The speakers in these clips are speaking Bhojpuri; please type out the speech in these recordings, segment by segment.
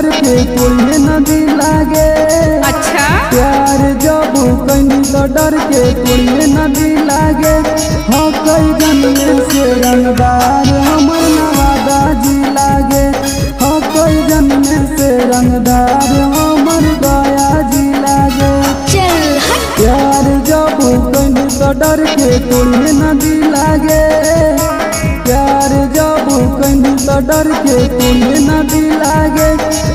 डर के कोई नदी लागे। अच्छा प्यार जब कहीं तो डर के कोई नदी लागे। हाँ कई जन्म से रंगदार हमर नवादा जी लागे। हाँ कई जन्म से रंगदार हमर गया जी लागे। चल हट। प्यार जब कहीं तो डर के कोई नदी लागे। प्यार जब कहीं तो डर के कोई नदी लागे।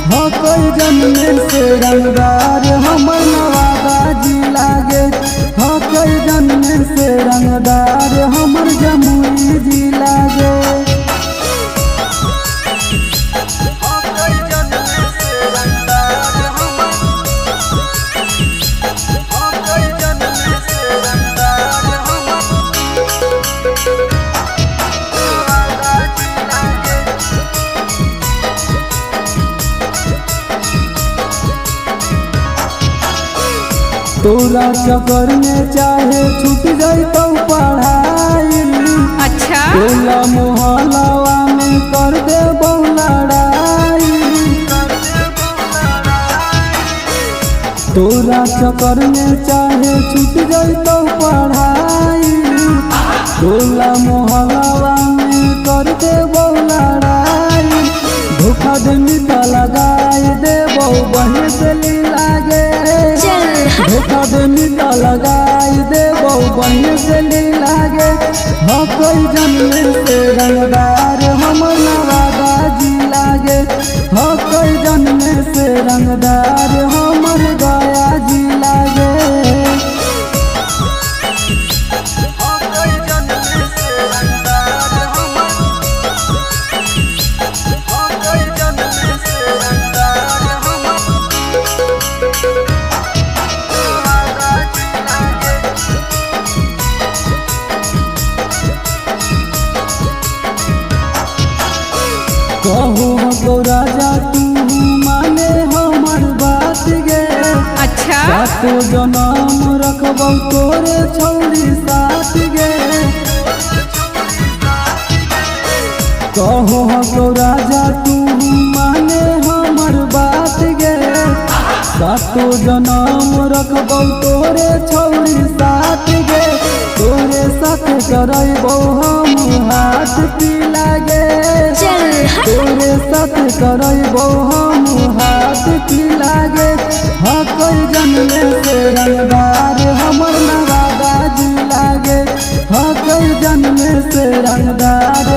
हाँ कोई जन्म से रंगदार हमर नवादा जी लागे। हाँ कोई जन्म से रंगदार हमर जमुई जी लागे। हाँ कोई जन्म से रंगदार हमर। हाँ कोई जन्म से रंगदार हमर नवादा जी लागे। तोरा चक्कर में चाहे छूट जाई तो पढ़ाई। अच्छा टोला मोहल्ला में कर दे लड़ाई। तोरा चक्कर में चाहे छूट जाई तो पढ़ाई। टोला मोहल्ला में कर दे लड़ाई। धोखा दे मिटा लगाई दे बहन से लागे। धोखा दे मिटा लगाई दे बहन से लागे। हाँ कोई जन्म से रंगदार हमर नवादा जी लागे। हाँ कोई जन्म से रंगदार हमर गया जी लागे। हाँ कोई जन्म से रंगदार हमर। हाँ कोई जन्म से रंगदार हमर नवादा जी लागे। कहो हो राजा तू माने हमर बात गे। अच्छा सातो जनम रखबौ तोरे छौरी साथ गे। कहो हो राजा तू माने हमर बात गे। सातो जनम रखबौ तोरे छौरी साथ गे। तोरे साथ करबौ हम हाथ पी लागे। तोरे साथ करबौ हम हाथ की लागे। हाँ कोई जन्म से रंगदार हमर नवादा जी लागे। हाँ कोई जन्म से रंगदार